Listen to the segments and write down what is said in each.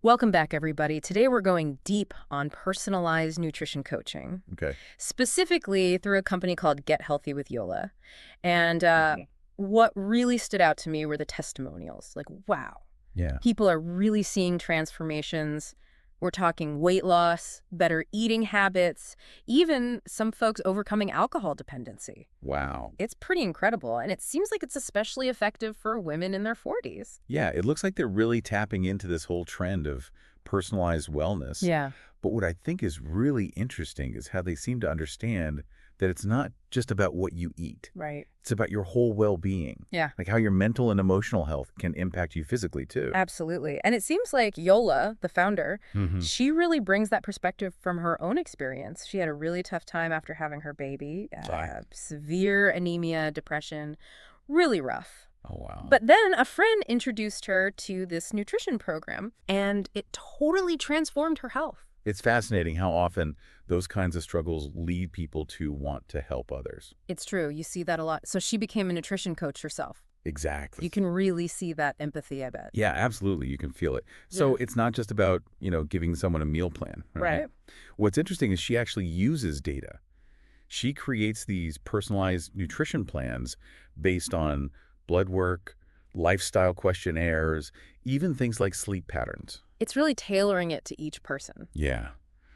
Welcome back, everybody. Today we're going deep on personalized nutrition coaching, Okay. specifically through a company called Get Healthy with Yola. And Mhm. what really stood out to me were the testimonials. Like, wow, Yeah. people are really seeing transformations. We're talking weight loss, better eating habits, even some folks overcoming alcohol dependency. Wow. It's pretty incredible, and it seems like it's especially effective for women in their 40s. Yeah, it looks like they're really tapping into this whole trend of personalized wellness. Yeah, But what I think is really interesting is how they seem to understand that it's not just about what you eat. right. It's about your whole well-being, Yeah. like how your mental and emotional health can impact you physically too. Absolutely. And it seems like Yola, the founder, Hmm. she really brings that perspective from her own experience. She had a really tough time after having her baby, Right. severe anemia, depression, really rough. Oh, wow. But then a friend introduced her to this nutrition program, and it totally transformed her health. It's fascinating how often those kinds of struggles lead people to want to help others. It's true. You see that a lot. So she became a nutrition coach herself. Exactly. You can really see that empathy, I bet. Yeah, absolutely. You can feel it. Yeah. So it's not just about, giving someone a meal plan, right? Right. What's interesting is she actually uses data. She creates these personalized nutrition plans based on blood work, lifestyle questionnaires, even things like sleep patterns. It's really tailoring it to each person. Yeah.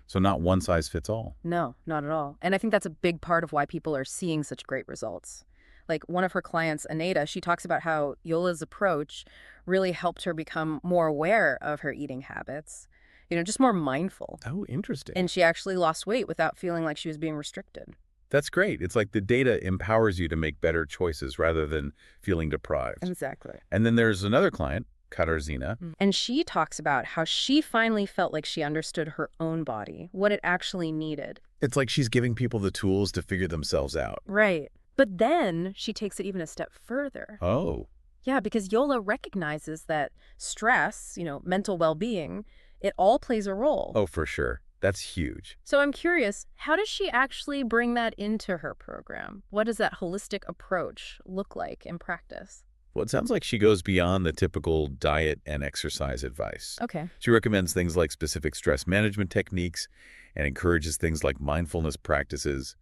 So not one size fits all. No, not at all. And I think that's a big part of why people are seeing such great results. Like one of her clients, Aneta, she talks about how Yola's approach really helped her become more aware of her eating habits, just more mindful. Oh, interesting. And she actually lost weight without feeling like she was being restricted. That's great. It's like the data empowers you to make better choices rather than feeling deprived. Exactly. And then there's another client, Katarzyna. And she talks about how she finally felt like she understood her own body, what it actually needed. It's like she's giving people the tools to figure themselves out. Right. But then she takes it even a step further. Oh, Yeah, because Yola recognizes that stress, mental well-being, it all plays a role. oh, for sure. That's huge. So I'm curious, how does she actually bring that into her program? What does that holistic approach look like in practice? Well, it sounds like she goes beyond the typical diet and exercise advice. Okay. She recommends things like specific stress management techniques and encourages things like mindfulness practices.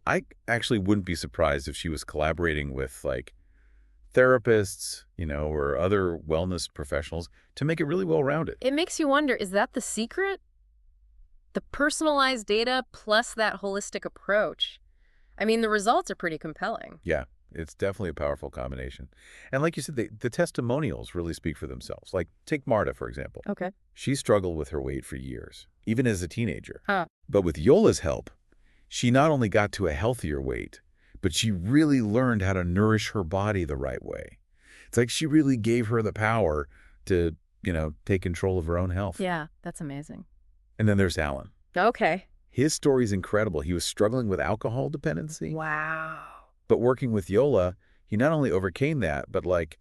I actually wouldn't be surprised if she was collaborating with like therapists, or other wellness professionals to make it really well-rounded. It makes you wonder, is that the secret? The personalized data plus that holistic approach. I mean, the results are pretty compelling. Yeah, it's definitely a powerful combination. And like you said, the testimonials really speak for themselves. Like take Marta, for example. Okay. She struggled with her weight for years, even as a teenager. Huh. But with Yola's help, she not only got to a healthier weight, but she really learned how to nourish her body the right way. It's like she really gave her the power to, take control of her own health. Yeah, that's amazing. And then there's Alan. Okay. His story is incredible. He was struggling with alcohol dependency, Wow. but working with Yola, he not only overcame that, but like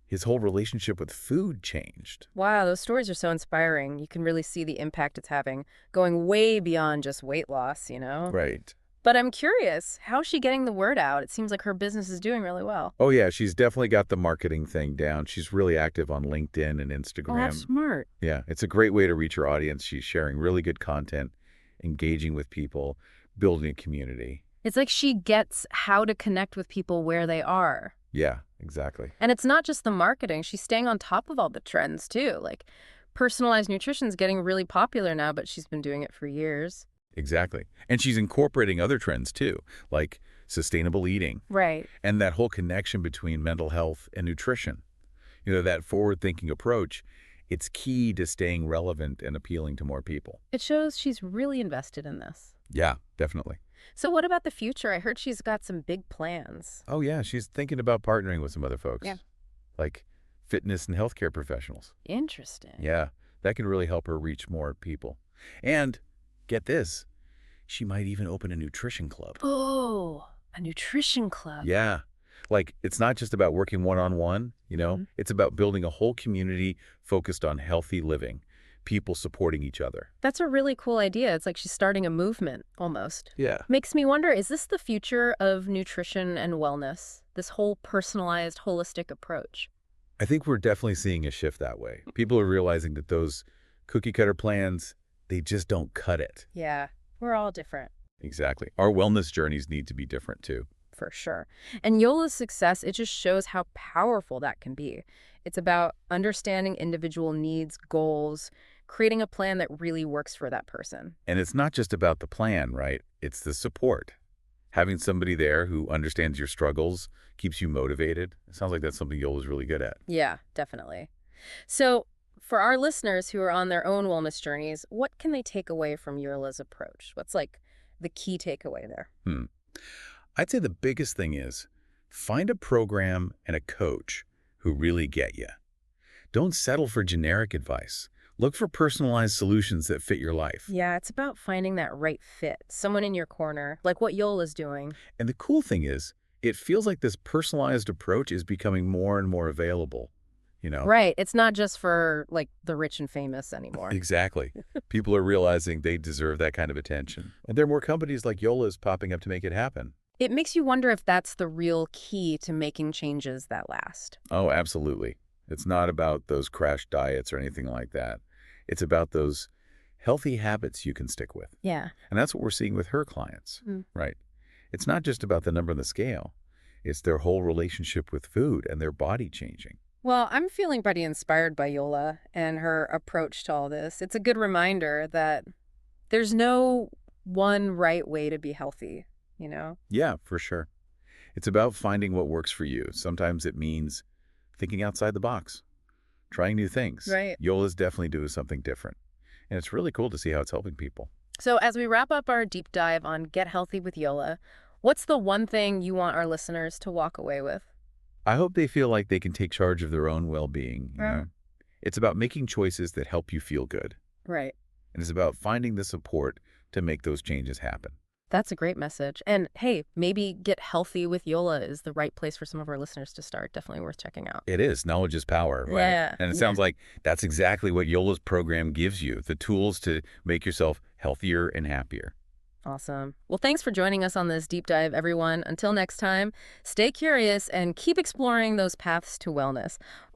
his whole relationship with food changed. Wow, those stories are so inspiring. You can really see the impact it's having, going way beyond just weight loss. Right. But I'm curious, how's she getting the word out? It seems like her business is doing really well. Oh, yeah, she's definitely got the marketing thing down. She's really active on LinkedIn and Oh, Instagram. that's smart. Yeah, it's a great way to reach her audience. She's sharing really good content, engaging with people, building a community. It's like she gets how to connect with people where they are. Yeah, exactly. And it's not just the marketing. She's staying on top of all the trends, too. Like, personalized nutrition's getting really popular now, but she's been doing it for years. Exactly. And she's incorporating other trends too, like sustainable eating Right. and that whole connection between mental health and nutrition. That forward-thinking approach, it's key to staying relevant and appealing to more people. It shows she's really invested in this. Yeah, definitely. So what about the future? I heard she's got some big plans. Oh, yeah, she's thinking about partnering with some other folks, Yeah. like fitness and healthcare professionals. Interesting. Yeah, that can really help her reach more people. And get this, she might even open a nutrition club. Oh, a nutrition club. Yeah. Like, it's not just about working one-on-one, Mhm. It's about building a whole community focused on healthy living, people supporting each other. That's a really cool idea. It's like she's starting a movement, almost. Yeah. Makes me wonder, is this the future of nutrition and wellness? This whole personalized, holistic approach? I think we're definitely seeing a shift that way. People are realizing that those Cookie cutter plans, they just don't cut it. Yeah, we're all different. Exactly. Our wellness journeys need to be different too. For sure. And Yola's success, it just shows how powerful that can be. It's about understanding individual needs, goals, creating a plan that really works for that person. And it's not just about the plan, right? It's the support. Having somebody there who understands your struggles, keeps you motivated. It sounds like that's something Yola's really good at. Yeah, definitely. So, for our listeners who are on their own wellness journeys, what can they take away from Yola's approach? What's like the key takeaway there? Hmm. I'd say the biggest thing is find a program and a coach who really get you. Don't settle for generic advice. Look for personalized solutions that fit your life. Yeah, it's about finding that right fit, someone in your corner, like what Yola's doing. And the cool thing is, it feels like this personalized approach is becoming more and more available, you know? Right. It's not just for like the rich and famous anymore. Exactly. People are realizing they deserve that kind of attention. And there are more companies like Yola's popping up to make it happen. It makes you wonder if that's the real key to making changes that last. Oh, absolutely. It's not about those crash diets or anything like that. It's about those healthy habits you can stick with. Yeah. And that's what we're seeing with her clients, Mm. right? It's not just about the number on the scale. It's their whole relationship with food and their body changing. Well, I'm feeling pretty inspired by Yola and her approach to all this. It's a good reminder that there's no one right way to be healthy, you know? Yeah, for sure. It's about finding what works for you. Sometimes it means thinking outside the box, trying new things. Right. Yola's definitely doing something different. And it's really cool to see how it's helping people. So as we wrap up our deep dive on Get Healthy with Yola, what's the one thing you want our listeners to walk away with? I hope they feel like they can take charge of their own well-being. Yeah. It's about making choices that help you feel good. Right. And it's about finding the support to make those changes happen. That's a great message. And hey, maybe Get Healthy with Yola is the right place for some of our listeners to start. Definitely worth checking out. It is. Knowledge is power, right? Yeah. And it sounds like that's exactly what Yola's program gives you, the tools to make yourself healthier and happier. Awesome. Well, thanks for joining us on this deep dive, everyone. Until next time, stay curious and keep exploring those paths to wellness.